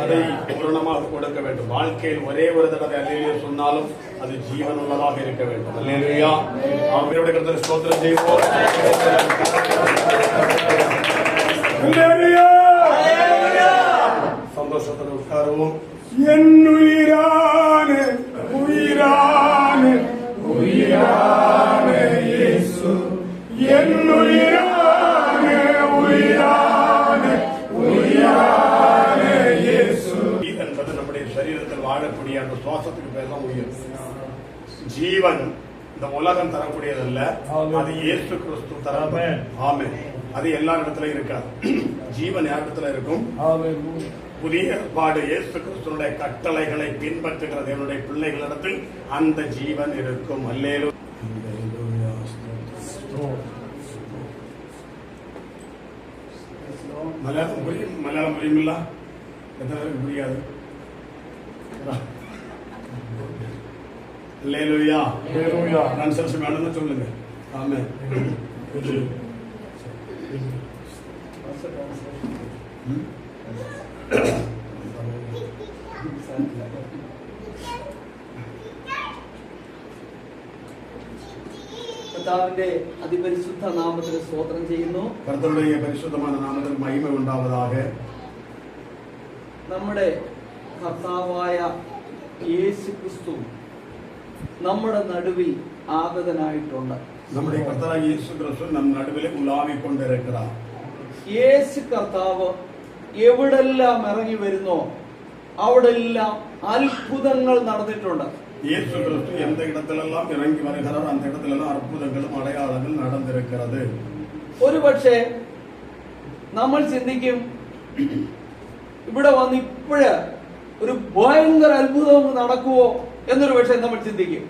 அதை பூரணமாக கொடுக்க வேண்டும். வாழ்க்கையில் ஒரே ஒரு தடவை அல்லேலூயா சொன்னாலும் அது ஜீவனுள்ளதாக இருக்க வேண்டும். அல்லேலூயா. ஆமென். கர்த்தருக்கு ஸ்தோத்திரம் செய்வோம். அல்லேலூயா. சந்தோஷத்தோடு உட்காருவோம். என் உயிரான உயிரான உயிரான இயேசு, என் உயிரான உயிரான உயிரான இயேசு என்பது நம்முடைய சரீரத்தில் வாழக்கூடிய அந்த சுவாசத்துக்கு பேர் தான் உயிர். ஜீவன் இந்த உலகம் தரக்கூடியதல்ல, அது இயேசு கிறிஸ்து தர. ஆமென். அது எல்லா இடத்துலயும் இருக்காது. ஜீவன் யாரிடத்துல இருக்கும்? புதிய ஏற்பாடு இயேசு கிறிஸ்துவினுடைய கட்டளைகளை பின்பற்றுகிறது என்னுடைய பிள்ளைகளிடத்தில் அந்த ஜீவன் இருக்கும். அல்லேலூயா. மலையாளம் புரியும்? மலையாளம் புரியுமில்ல? எத்தனை பேருக்கு புரியாது? அல்லேலூயா. டிரான்ஸ்லேஷன் வேணும்னு சொல்லுங்க. ஆமென். കർത്താവിന്റെ അതിപരിശുദ്ധ നാമത്തിൽ സ്തോത്രം ചെയ്യുന്നു. കർത്താവിന്റെ പരിശുദ്ധമായ നാമത്തിൽ മഹിമ ഉണ്ടാവதாக. നമ്മുടെ കർത്താവായ യേശു ക്രിസ്തു നമ്മുടെ നടുവിൽ ആഗതനായിട്ടുണ്ട്. നമ്മുടെ കർത്താവായ യേശു ക്രിസ്തു നമ്മുടെ നടുവിൽ ഉലാവിക്കൊണ്ടിരിക്കുകയാണ്. യേശു കർത്താവ് എവിടെല്ലാം ഇറങ്ങി വരുന്നോ അവിടെല്ലാം അത്ഭുതങ്ങൾ നടന്നിട്ടുണ്ട്. இயேசு கிறிஸ்து எந்த இடத்திலெல்லாம் இறங்கி வருகிறார் அந்த இடத்திலெல்லாம் அற்புதங்களும் அடையாளங்கள் நடந்திருக்கிறது. ഒരുപക്ഷെ നമ്മൾ ചിന്തിക്കും ഇവിടെ വന്ന് ഇപ്പോഴ് ഒരു ഭയങ്കര അത്ഭുതം നടക്കുവോ എന്നൊരു പക്ഷേ നമ്മൾ ചിന്തിക്കും.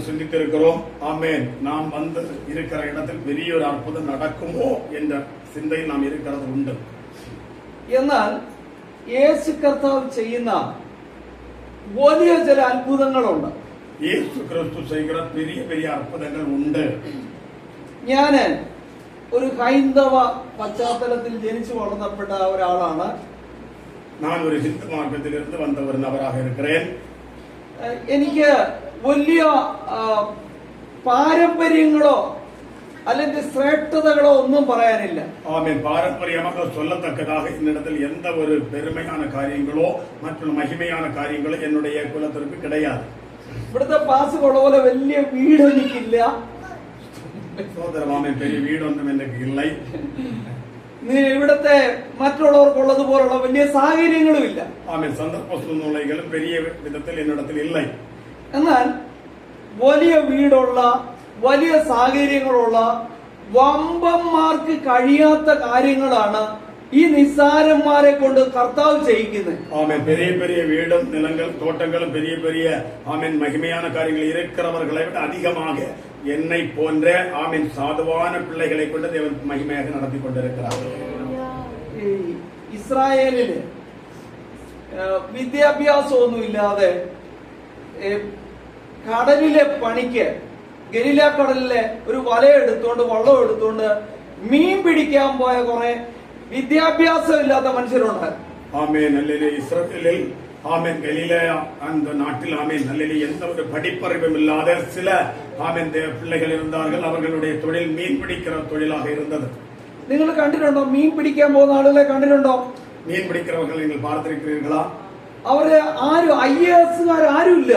சிந்தித்திருக்கிறோம். ஆமென். நாம் வந்து இருக்கிற இடத்தில் பெரிய ஒரு அற்புதம் நடக்குமோ என்ற சிந்தையில் நாம் இருக்கிறது உண்டு. എന്നാൽ യേശു കർത്താവ് ചെയ്യുന്ന വലിയ ചില അത്ഭുതങ്ങളുണ്ട്. യേശു ക്രിസ്തു ചെയ്യുന്ന പെരിയ പെരിയ അത്ഭുതങ്ങൾ ഉണ്ട്. ഞാന് ഒരു ഹൈന്ദവ പശ്ചാത്തലത്തിൽ ജനിച്ചു വളർന്നപ്പെട്ട ഒരാളാണ്. ഞാൻ ഒരു ഹിന്ദു മാർഗത്തിൽ ഇருந்து വന്ന ഒരു നபராக இருக்கிறேன். എനിക്ക് വലിയ പാരമ്പര്യങ്ങളോ അല്ലെങ്കിൽ ശ്രേഷ്ഠതകളോ ഒന്നും പറയാനില്ല. ஆமென். பாரம்பரியமாக சொல்லத்தக்கதாக என்னிடத்தில் எந்த ஒரு பெருமையான காரியங்களோ மற்றும் மகிமையான காரியங்களோ என்னுடைய குலத்திற்கு கிடையாது. ഇവിടുത്തെ പാസ് കൊള്ള പോലെ വലിയ വീട് എനിക്കില്ല. സഹോദരൻ, பெரிய வீடொன்றும் எனக்கு இல்லை. ഇവിടുത്തെ മറ്റുള്ളവർക്കുള്ളതുപോലുള്ള വലിയ സാഹചര്യങ്ങളും ഇല്ല. ആമേൻ. സന്ദർഭ സൂழ்நிலைகளும் பெரிய விதத்தில் என்னிடத்தில் இல்லை. എന്നാൽ വലിയ വീടുള്ള വലിയ സാഹചര്യങ്ങളുള്ള വമ്പന്മാർക്ക് കഴിയാത്ത കാര്യങ്ങളാണ് ഈ നിസ്സാരന്മാരെ കൊണ്ട് കർത്താവ് ചെയ്യിക്കുന്നത്. ஆமென். பெரிய பெரிய வீடும் நிலங்கள் தோட்டங்களும் பெரிய பெரிய ஆமென் மகிமையான காரியங்கள் இருக்கிறவர்களை விட அதிகமாக என்னை போன்ற ஆமென் சாதுவான பிள்ளைகளை கொண்டு தேவன் மகிமையாக நடத்தி கொண்டிருக்கிறார். ഇസ്രായേലില് വിദ്യാഭ്യാസമൊന്നും ഇല്ലാതെ കടലിലെ പണിക്ക് ഗലീല കടലിലെ ഒരു വലയെടുത്തോണ്ട് വള്ളം എടുത്തോണ്ട് മീൻ പിടിക്കാൻ പോയ കുറെ വിദ്യാഭ്യാസം ഇല്ലാത്ത മനുഷ്യരുണ്ട്. ആമേൻ. அல்லேலூயா. இஸ்ரவேலில் ஆமென் கலிலேயா அந்த நாட்டில் ஆமென் அல்லேலூயா எந்த ஒரு படிப்பறிவும் இல்லாத சில ஆமென் பிள்ளைகள் இருந்தார்கள். அவர்களுடைய தொழில் மீன் பிடிக்கிற தொழிலாக இருந்தது. നിങ്ങൾ കണ്ടിട്ടുണ്ടോ? മീൻ പിടിക്കാൻ പോകുന്ന ആളുകളെ കണ്ടിട്ടുണ്ടോ? மீன் பிடிக்கிறவர்கள் நீங்கள் பார்த்திருக்கிறீர்களா? അവര് ആരും IAS ആരും ഇല്ല.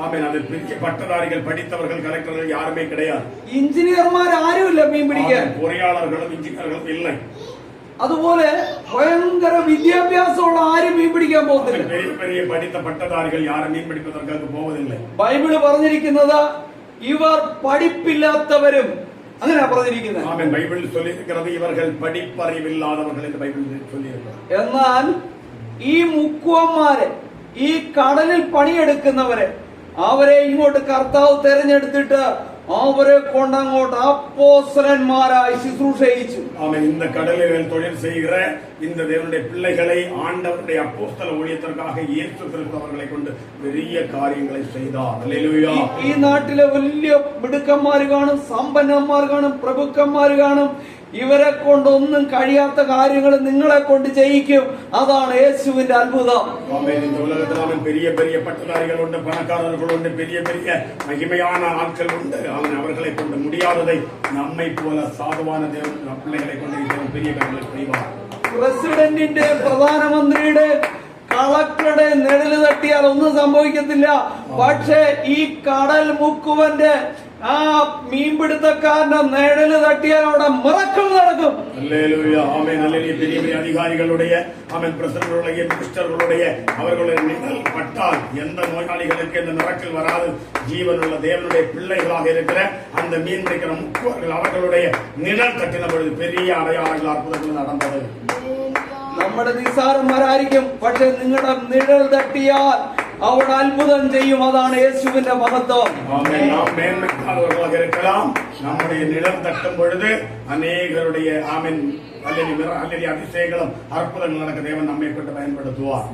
ஆமென். அது பெரிய பட்டதாரிகள் படித்தவர்கள் கலெக்டர்கள் யாருமே கிடையாது. എഞ്ചിനീയർമാർ ആരും ഇല്ല മീൻ പിടിക്കാൻ. பொறியாளர்களும் இன்ஜினியர்களும் இல்லை. അതുപോലെ ഭയങ്കര വിദ്യാഭ്യാസമുള്ള ആരും മീൻ പിടിക്കാൻ പോകുന്നില്ല. பெரிய பெரிய படித்த பட்டதாரிகள் யாரும் மீன் பிடிப்பதற்காக போவதில்லை. ബൈബിള് പറഞ്ഞിരിക്കുന്നത് ഇവർ പഠിപ്പില്ലാത്തവരും അങ്ങനെയാ പറഞ്ഞിരിക്കുന്നത്. ആമേൻ. ബൈബിളിൽ சொல்லியிருக்கிறது இவர்கள் படிப்பறிவில்லாதவர்கள் என்று ബൈബിളിൽ சொல்லியிருக்கிறது. എന്നാൽ ഈ മുക്കുവന്മാരെ ഈ കടലിൽ പണിയെടുക്കുന്നവരെ അവരെ ഇങ്ങോട്ട് കർത്താവ് തെരഞ്ഞെടുത്തിട്ട് അവരെ കൊണ്ടങ്ങോട്ട് അപ്പോസ്തലന്മാരായി ശുശ്രൂഷ ചെയ്യിച്ചു. ஆமென். இந்த கடலில் தொழில் செய்கிற இந்த தேவனுடைய பிள்ளைகளை ஆண்டவருடைய அப்போஸ்தல ஊழியத்திற்காக இயேசு கிறிஸ்து அவர்களை கொண்டு பெரிய காரியங்களை செய்தார். அல்லேலூயா. ഈ നാട്ടിലെ വലിയ മിടുക്കന്മാർ കാണും, സമ്പന്നന്മാർ കാണും, പ്രഭുക്കന്മാർ കാണും, ഇവരെ കൊണ്ടൊന്നും കഴിയാത്ത കാര്യങ്ങൾ നിങ്ങളെ കൊണ്ട് ചെയ്യിക്കും. അതാണ് യേശുവിന്റെ അത്ഭുതം. இந்த உலகத்தில் அவன் பெரிய பெரிய பட்டதாரிகள் உண்டு, பணக்காரர்கள் உண்டு, பெரிய பெரிய மகிமையான ஆட்கள் உண்டு. அவன் அவர்களை கொண்டு முடியாததை நம்மை போல சாதுவான தேவன் பிள்ளைகளை கொண்டு பெரிய காரியங்களை செய்வார். പ്രസിഡന്റിന്റെ, പ്രധാനമന്ത്രിയുടെ, കളക്ടറുടെ നിഴല് തട്ടിയാൽ ഒന്നും സംഭവിക്കത്തില്ല. പക്ഷേ ഈ കടൽ മുക്കുവന്റെ, ആ മീൻപിടുത്തക്കാരന്റെ നിഴല് തട്ടിയാൽ അവിടെ മിറക്കിൾ നടക്കും. பெரிய பெரிய அதிகாரிகளுடைய, அவன் பிரசிடர்களுடைய, மினிஸ்டர்களுடைய அவர்களுடைய நிழல் பட்டால் எந்த நோயாளிகளுக்கு இந்த மிரக்கல் வராது. ஜீவனுள்ள தேவனுடைய பிள்ளைகளாக இருக்கிற அந்த மீன் பிடிக்கிற முக்குவர்கள் அவர்களுடைய நிழல் தட்டின பொழுது பெரிய அடையாளங்கள், அற்புதங்கள் நடந்தது. നമ്മുടെ നിസ്സാരന്മാരായിരിക്കും, പക്ഷെ നിങ്ങളുടെ നിഴൽ തട്ടിയാൽ അവിടെ അത്ഭുതം ചെയ്യും. അതാണ് യേശുവിന്റെ മഹത്വം. நாம் மேன்மைக்காதவர்களாக இருக்கலாம். நம்முடைய நிழல் தட்டும் பொழுது அநேகருடைய அல்லது அதிசயங்களும் அற்புதங்கள் நடக்க தேவன் நம்மை கொண்டு பயன்படுத்துவார்.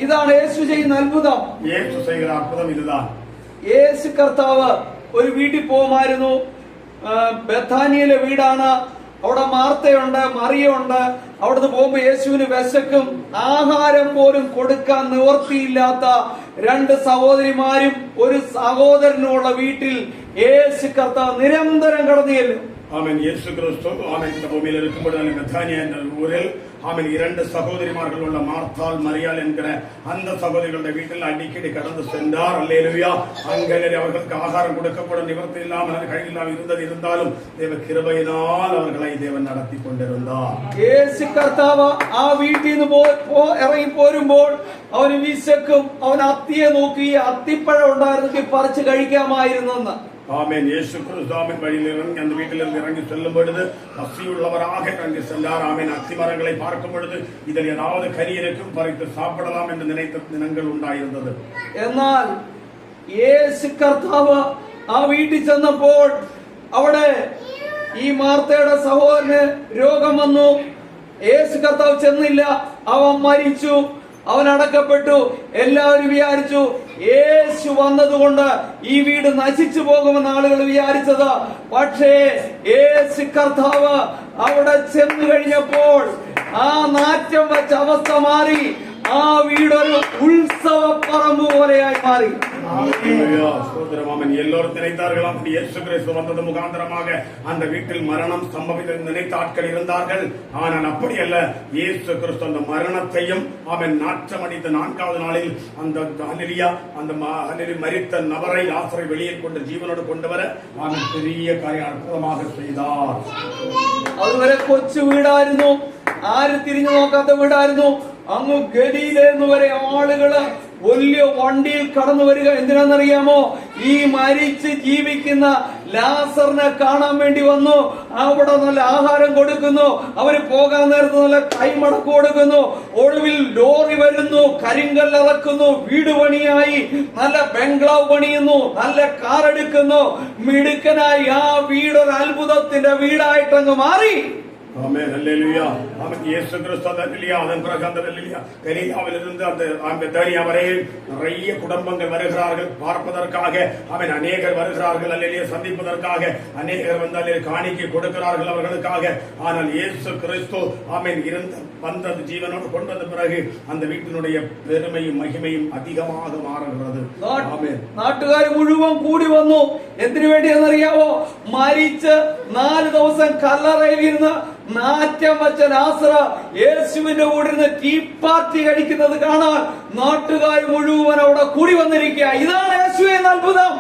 ഇതാണ് യേശു ചെയ്യുന്ന അത്ഭുതം. യേശു ചെയ്യുന്ന അത്ഭുതം ഇതാണ്. യേശു കർത്താവ് ഒരു വീട്ടിൽ പോകുമായിരുന്നു. ബഥാനിയിലെ വീടാണ്. അവിടെ മാർത്തയുണ്ട്, മറിയുണ്ട്. അവിടുന്ന് പോകുമ്പോ യേശുവിന് വിശക്കും. ആഹാരം പോലും കൊടുക്കാൻ നിവർത്തിയില്ലാത്ത രണ്ട് സഹോദരിമാരും ഒരു സഹോദരനുമുള്ള വീട്ടിൽ യേശു കർത്താവ് നിരന്തരം കടന്നു ചെല്ലും. ஆமென். இயேசு கிறிஸ்து இந்த பூமியில் இருக்கும்போது பெத்தானியா என்ற ஊரில் இரண்டு சகோதரிமார்கள் உள்ள மார்த்தாள், மரியாள் என்கிற அந்த சகோதரிகளுடைய வீட்டில் அடிக்கடி கடந்து சென்றார். அல்லேலூயா. அங்கே அவர்களுக்கு ஆகாரம் கொடுக்கப்பட நிவர்த்தி இல்லாமல் கையில்லாமல் இருந்தாலும் தேவ கிருபையினால் அவர்களை தேவன் நடத்தி கொண்டிருந்தார். യേശു കർത്താവ് ആ വീട്ടിൽ നിന്ന് ഇറങ്ങി പോരുമ്പോൾ അവന് വിശക്കും. അവൻ അത്തിയെ നോക്കി, അത്തിപ്പഴം ഉണ്ടായിരുന്നെങ്കിൽ പറിച്ച് കഴിക്കാമായിരുന്നെന്ന്. ஆமென். இயேசு கிறிஸ்து வழியில் இறங்கி அந்த வீட்டிலிருந்து இறங்கி செல்லும் பொழுது பசியுள்ளவராக இறங்கி சென்றார். ஆமென். அத்தி மரங்களை பார்க்கும் பொழுது இதில் ஏதாவது கனி இருக்கும், பறித்து சாப்பிடலாம் என்று நினைத்த தினங்கள் ഉണ്ടായിരുന്നത്. എന്നാൽ യേശു കർത്താവ് ആ വീട്ടിൽ ചെന്നപ്പോൾ അവിടെ ഈ മാർത്തയുടെ സഹോദരന് രോഗം വന്നു. യേശു കർത്താവ് ചെന്നില്ല. അവൻ മരിച്ചു, അവൻ അടക്കപ്പെട്ടു. എല്ലാവരും വിചാരിച്ചു യേശു വന്നതുകൊണ്ട് ഈ വീട് നശിച്ചു പോകുമെന്ന് ആളുകൾ വിചാരിച്ചത്. പക്ഷേ യേശു കർത്താവ് അവിടെ ചെന്നു കഴിഞ്ഞപ്പോൾ ആ നാറ്റം വെച്ച അവസ്ഥ മാറി. ആ വീടൊരു ഉത്സവ പറമ്പ് പോലെയായി മാറി. எல்லோரும் நினைத்தார்களாம் இயேசு கிறிஸ்து வந்தது முகாந்தரமாக அந்த வீட்டில் மரணம் சம்பவித்தது நினைத்த ஆட்கள் இருந்தார்கள். ஆனால் அப்படி அல்ல. இயேசு கிறிஸ்து அந்த மரணத்தையும் அவன் நாற்றமடித்த 4வது நாளில் அந்த மரித்த நபரை லாசரை வெளியே கொண்டு ஜீவனோடு கொண்டு வர அவன் பெரிய காரியம் அற்புதமாக செய்தார். അതുവരെ കൊച്ചു വീടായിരുന്നു, ആരും തിരിഞ്ഞു നോക്കാത്ത വീടായിരുന്നു. അങ്ങ് ഗലീലേന്ന് വരെ ആളുകള് വലിയ വണ്ടിയിൽ കടന്നു വരിക. എന്തിനാണെന്നറിയാമോ? ഈ മരിച്ച് ജീവിക്കുന്ന ലാസറിനെ കാണാൻ വേണ്ടി വന്നു. അവിടെ നല്ല ആഹാരം കൊടുക്കുന്നു. അവര് പോകാൻ നേരത്ത് നല്ല കൈമടക്ക് കൊടുക്കുന്നു. ഒടുവിൽ ലോറി വരുന്നു, കരിങ്കല്ലിറക്കുന്നു, വീട് പണിയായി നല്ല ബംഗ്ലാവ് പണിയുന്നു, നല്ല കാർ എടുക്കുന്നു. മിടുക്കനായി ആ വീടൊരു അത്ഭുതത്തിന്റെ വീടായിട്ടങ്ങ് മാറി. ஆமென். அல்லேலூயா. அவன் இயேசு கிறிஸ்து அதன் பிறகு அந்த கலிலேயாவிலிருந்து அந்த பெத்தானியா வரை நிறைய குடும்பங்கள் வருகிறார்கள் பார்ப்பதற்காக. அவன் அநேகர் வருகிறார்கள். அல்லேலூயா. சந்திப்பதற்காக அநேகர் வந்து காணிக்கை கொடுக்கிறார்கள் அவர்களுக்காக. ஆனால் இயேசு கிறிஸ்து அவன் வந்த ஜீவனோடு கொண்டு வந்த பிறகு அந்த வீட்டினுடைய பெருமையும் மகிமையும் அதிகமாக மாறுகிறது. നാട്ടുകാർ മുഴുവൻ കൂടി വന്നു. എന്തിനു വേണ്ടിയെന്നറിയാവോ? മരിച്ച് 4 ദിവസം കല്ലറയിൽ ഇരുന്ന് നാറ്റം വച്ച ലാസർ യേശുവിന്റെ കൂടെ ഇരുന്ന് ടീ പാർട്ടി കഴിക്കുന്നത് കാണാൻ നാട്ടുകാർ മുഴുവൻ അവിടെ കൂടി വന്നിരിക്കുക. ഇതാണ് യേശു എന്ന അത്ഭുതം.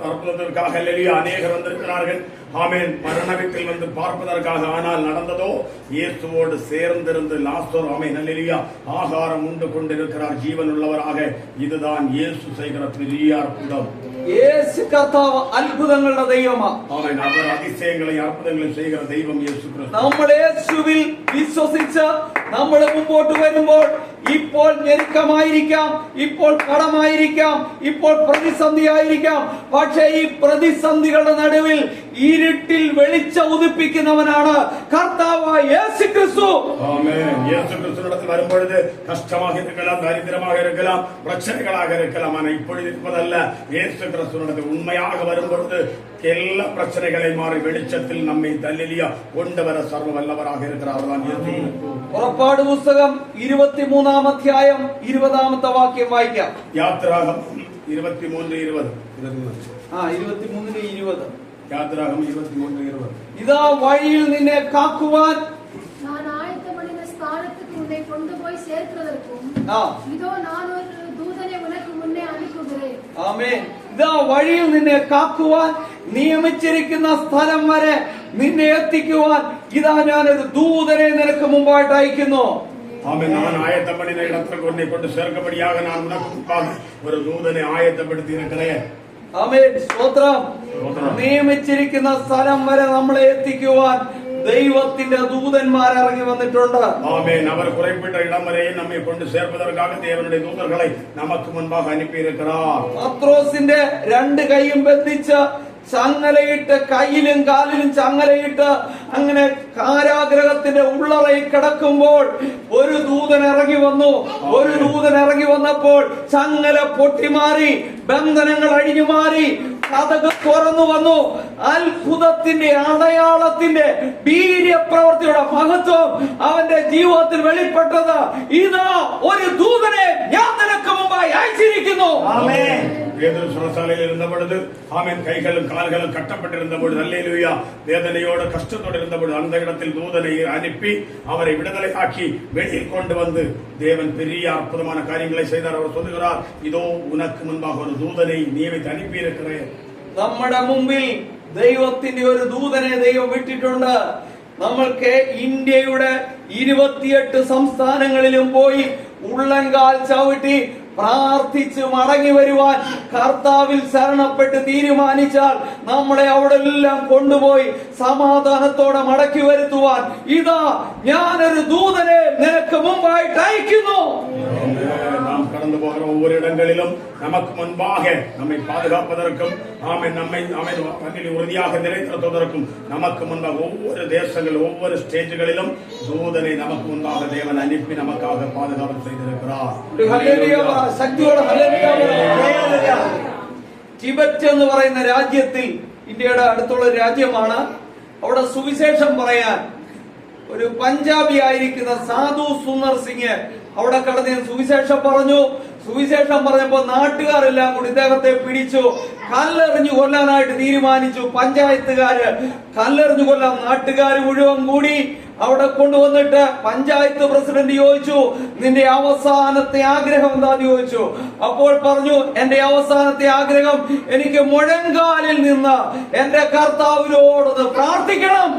அற்புதத்திற்காக அநேகர் வந்திருக்கிறார்கள். ஆமென். மரண வீட்டில் வந்து பார்ப்பதற்காக. ஆனால் நடந்ததோ இயேசுவோடு சேர்ந்திருந்து லாசர் ஆமென் அல்லேலூயா ஆகாரம் உண்டு கொண்டிருக்கிறார் ஜீவன் உள்ளவராக. இதுதான் இயேசு செய்கிற பெரிய அற்புதம். യേശു കർത്താവ് അത്ഭുതങ്ങളുടെ ദൈവമാണ്. ആമേൻ. അവർ അതിശയങ്ങളെ അത്ഭുതങ്ങളെ ചെയ്യുന്ന ദൈവം യേശു ക്രിസ്തു. നമ്മൾ യേശുവിൽ വിശ്വസിച്ച് നമ്മൾ മുമ്പോട്ട് വരുമ്പോൾ ഇപ്പോൾ ഞെരുക്കമായിരിക്കാം, ഇപ്പോൾ കടമായിരിക്കാം, ഇപ്പോൾ പ്രതിസന്ധി ആയിരിക്കാം. പക്ഷേ ഈ പ്രതിസന്ധികളുടെ നടുവിൽ ഇരുട്ടിൽ വെളിച്ചം ഉദിപ്പിക്കുന്നവനാണ് കർത്താവായ യേശു ക്രിസ്തു. ஆமென். இயேசு கிறிஸ்துவிடத்தில் வரும்பொழுது கஷ்டமாக இருக்கலாம், தரித்திரமாக இருக்கலாம், பிரச்சனைகளாக இருக்கலாம். ஆனால் இப்பொழுது இருப்பதல்ல. இயேசு கிறிஸ்துவிடத்தில் உண்மையாக வரும்பொழுது எல்லா பிரச்சனைகளை மாறி வெளிச்சத்தில் நம்மை தள்ளிலியா கொண்டு வர சர்வ வல்லவராக இருக்கிறார். அவர்தான் இயேசு கிறிஸ்து. പുറപ്പാട് പുസ്തകം 23-ാം അധ്യായം 20-ാമത്തെ വാക്യം വായിക്കാം. യാത്രാഗമം 23:20. 23:20. യാത്രാഗമം 23:20. ഇതാ വഴിയിൽ നിന്നെ കാക്കുവാൻ நான் ஆயத்தப்படின ஸ்தானத்துக்கு உன்னை கொண்டு போய் சேர்க்கிறதற்கும் இதோ நான் ஒரு தூதனை உனக்கு முன்னே அனுப்புகிறேன். ആമേൻ. ഇതാ വഴിയിൽ നിന്നെ കാക്കുവാൻ നിയമിച്ചിരിക്കുന്ന സ്ഥലം വരെ നിന്നെ എത്തിക്കുവാൻ ഇതാ ഞാനൊരു ദൂതനെ നിനക്ക് മുമ്പായിട്ട് അയക്കുന്നു. ஆமென். நான் ஆயத்தப்படின இடத்திற்கு உன்னை கொண்டு சேர்க்கபடியாக நான் உனக்கு முன்பாக ஒரு தூதனை ஆயத்தப்படுத்தி இருக்கிறேன். ആമേൻ. സ്തോത്രം. നിയമിച്ചിരിക്കുന്ന സ്ഥലം വരെ നമ്മളെ എത്തിക്കുവാൻ ദൈവത്തിന്റെ ദൂതന്മാർ ഇറങ്ങി വന്നിട്ടുണ്ട്. ആമേൻ. അവർ കുറിപ്പിട്ട ഇടം വരെ നമ്മെ കൊണ്ട് ചേർപ്പதற்காக தேவனுடைய தூதர்களை நமக்கு முன்பாக அனுப்பி இருக்கிறார். പത്രോസിന്റെ രണ്ട് കൈയും ബന്ധിച്ച് ചങ്ങലയിട്ട് കയ്യിലും കാലിലും ചങ്ങലയിട്ട് അങ്ങനെ കാരാഗ്രഹത്തിന്റെ ഉള്ളറയിൽ കിടക്കുമ്പോൾ ഒരു ദൂതൻ ഇറങ്ങി വന്നു. ഒരു ദൂതൻ ഇറങ്ങി വന്നപ്പോൾ ചങ്ങല പൊട്ടിമാറി, ബന്ധനങ്ങൾ അഴിഞ്ഞു മാറി, കഥക് തുറന്നു വന്നു. അത്ഭുതത്തിന്റെ അടയാളത്തിന്റെ വീര്യപ്രവൃത്തിയുടെ മഹത്വം അവന്റെ ജീവിതത്തിൽ വെളിപ്പെട്ടത്. ഇതാ ഒരു ദൂതനെ ഞാൻ നിനക്ക് മുമ്പായി അയച്ചിരിക്കുന്നു. பேதுரு சிறைச்சாலையில் இருந்த பொழுது ஆமென் கைகளும் கால்களும் கட்டப்பட்டிருந்த பொழுது அல்லேலூயா வேதனையோடு கஷ்டத்தோடு இருந்த பொழுது அந்த இடத்தில் தூதனை அனுப்பி அவரை விடுதலை ஆக்கி வெளியில் கொண்டு வந்து தேவன் பெரிய அற்புதமான காரியங்களை செய்தார். அவர் சொல்லுகிறார், இதோ உனக்கு முன்பாக ஒரு தூதனை நியமித்து அனுப்பி இருக்கிறேன். നമ്മുടെ മുമ്പിൽ ദൈവത്തിന്റെ ഒരു ദൂതനെ ദൈവം വിട്ടിട്ടുണ്ട്. നമ്മൾക്ക് ഇന്ത്യയുടെ 28 സംസ്ഥാനങ്ങളിലും പോയി ഉള്ളങ്കാൽ ചവിട്ടി പ്രാർത്ഥിച്ച് മടങ്ങി വരുവാൻ കർത്താവിൽ ശരണപ്പെട്ട് തീരുമാനിച്ചാൽ നമ്മളെ അവിടെ എല്ലാം കൊണ്ടുപോയി സമാധാനത്തോടെ മടക്കി വരുത്തുവാൻ ഇതാ ഞാനൊരു ദൂതനെ നിനക്ക് മുമ്പായിട്ട് അയക്കുന്നു. நாம் கடந்து போகிற ஒவ்வொரு இடங்களிலும் நமக்கு முன்பாக நம்மை பாதுகாப்பதற்கும் நம்மை உறுதியாக நிலைநிறுத்துவதற்கும் நமக்கு முன்பாக ஒவ்வொரு தேசங்கள் ஒவ்வொரு ஸ்டேஜுகளிலும் தூதனை நமக்கு முன்பாக தேவன் அனுப்பி நமக்காக பாதுகாப்பு செய்திருக்கிறார். ടിബറ്റ് എന്ന് പറയുന്ന രാജ്യത്തിൽ, ഇന്ത്യയുടെ അടുത്തുള്ള രാജ്യമാണ്, അവിടെ സുവിശേഷം പറയാൻ ഒരു പഞ്ചാബി ആയിരിക്കുന്ന സാധു സുന്ദർ സിംഗ് അവിടെ കടന്ന് സുവിശേഷം പറഞ്ഞു. സുവിശേഷം പറഞ്ഞപ്പോ നാട്ടുകാരെല്ലാം കൂടി ഇദ്ദേഹത്തെ പിടിച്ചു കല്ലെറിഞ്ഞു കൊല്ലാനായിട്ട് തീരുമാനിച്ചു. പഞ്ചായത്തുകാര് കല്ലെറിഞ്ഞു കൊല്ലാൻ നാട്ടുകാർ മുഴുവൻ കൂടി അവിടെ കൊണ്ടുവന്നിട്ട് പഞ്ചായത്ത് പ്രസിഡന്റ് ചോദിച്ചു, നിന്റെ അവസാനത്തെ ആഗ്രഹം എന്താന്ന് ചോദിച്ചു. അപ്പോൾ പറഞ്ഞു, എന്റെ അവസാനത്തെ ആഗ്രഹം എനിക്ക് മുഴങ്കാലിൽ നിന്ന് എന്റെ കർത്താവിനോടൊന്ന് പ്രാർത്ഥിക്കണം.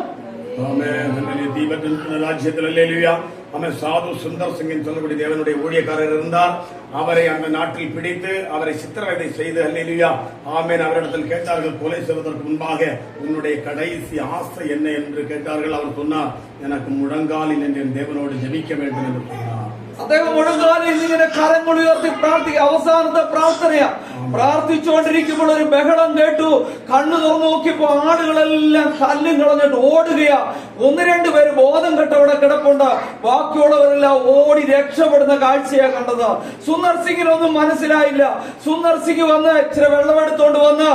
ராஜ்யத்தில் அல்லேலூயா அவன் சாது சுந்தர் சிங்கின் சொல்லக்கூடிய தேவனுடைய ஊழியக்காரர் இருந்தார். அவரை அந்த நாட்டில் பிடித்து அவரை சித்திரவதை செய்து அல்லேலூயா ஆமென் அவரிடத்தில் கேட்டார்கள், கொலை செய்வதற்கு முன்பாக உன்னுடைய கடைசி ஆசை என்ன என்று கேட்டார்கள். அவர் சொன்னார், எனக்கு முழங்காலில் என்று என் தேவனோடு ஜெபிக்க வேண்டும் என்று சொன்னார். അദ്ദേഹം മുഴങ്കാലിൽ ഇങ്ങനെ കരങ്ങൾ ഉയർത്തി പ്രാർത്ഥിക്കുക. അവസാനത്തെ പ്രാർത്ഥനയാ. പ്രാർത്ഥിച്ചുകൊണ്ടിരിക്കുമ്പോൾ ഒരു ബഹളം കേട്ടു. കണ്ണു തുറന്നു നോക്കിയപ്പോ ആളുകളെല്ലാം കല്ലും കളഞ്ഞിട്ട് ഓടുകയാ. 1-2 പേര് ബോധം കെട്ട് അവിടെ കിടപ്പുണ്ട്. ബാക്കിയുള്ളവരെല്ലാം ഓടി രക്ഷപ്പെടുന്ന കാഴ്ചയാ കണ്ടത്. സുന്ദർ സിംഗിനൊന്നും മനസ്സിലായില്ല. സുന്ദർ സിംഗ് വന്ന് ഇച്ചിരി വെള്ളമെടുത്തോണ്ട് വന്ന്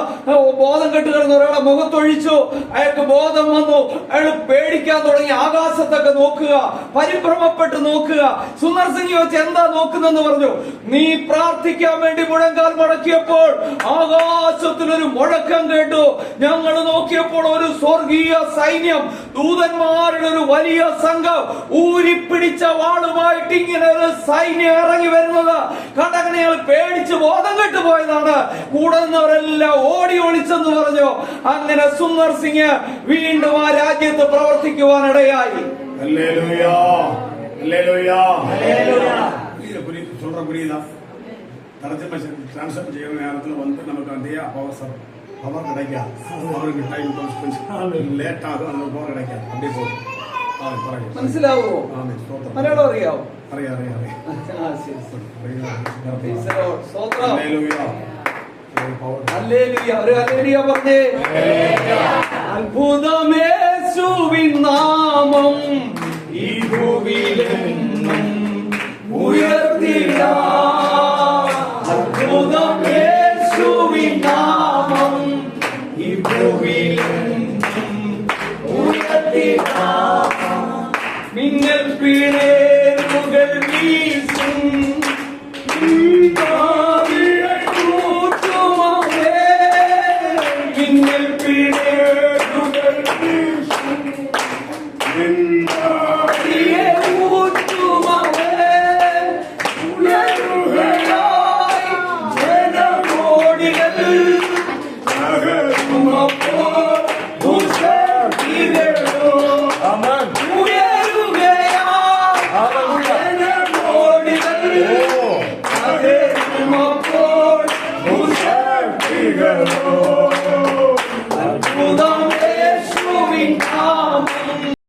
ബോധം കെട്ട് കിടന്ന് ഒരാളെ മുഖത്തൊഴിച്ചു. അയാൾക്ക് ബോധം വന്നു. അയാൾ പേടിക്കാൻ തുടങ്ങി. ആകാശത്തൊക്കെ നോക്കുക, പരിഭ്രമപ്പെട്ട് നോക്കുക. സുന്ദർ സിംഗ് ചോദിച്ചു, എന്താ നോക്കുന്നെന്ന് പറഞ്ഞു. നീ പ്രാർത്ഥിക്കാൻ വേണ്ടി മുഴങ്കാൽ മടക്കിയപ്പോൾ ആകാശത്തിലൊരു മുഴക്കം കേട്ടു. ഞങ്ങൾ നോക്കിയപ്പോൾ ഒരു സ്വർഗീയ സൈന്യം, ദൂതന്മാരുടെ ഒരു വലിയ സംഘം ഊരിപ്പിടിച്ച വാളുമായിട്ട് ഇങ്ങനെ ഒരു സൈന്യം ഇറങ്ങി വരുന്നത് കണ്ടങ്ങനെ ഞങ്ങൾ പേടിച്ച് ബോധം കെട്ടു പോയതാണ്. കൂടെ നിന്നവരെല്ലാം ഓടി ഒളിച്ചെന്ന് പറഞ്ഞു. അങ്ങനെ സുന്ദർ സിംഗ് വീണ്ടും ആ രാജ്യത്ത് പ്രവർത്തിക്കുവാനിടയായി. சொல்ற புரியுதா? தரஜமா டிரான்ஸ்ஃபர் செய்யற நேரத்துல வந்து நமக்கு அதே பவர் கிடைக்காது. அவருக்கு டைம் கொஞ்சம் லேட் ஆகும். அந்த பவர் கிடைக்காது. அப்படியே போகும். മനസ്സിലാവോ? മലയാളം അറിയാവോ? അറിയാം. ഹല്ലേലൂയ. ഒരു ഹല്ലേലൂയ പറഞ്ഞേ. അത്ഭുതമേശുവിൻ നാമം ഈ ഭൂവിലെന്നും ഉയർത്തിടാം. അത്ഭുതമേശുവിൻ നാമം ഈ ഭൂവിലെന്നും ഉയർത്തിടാം. മിന്നൽ പിളരുകൾ വീശും മിന്നൽ പിള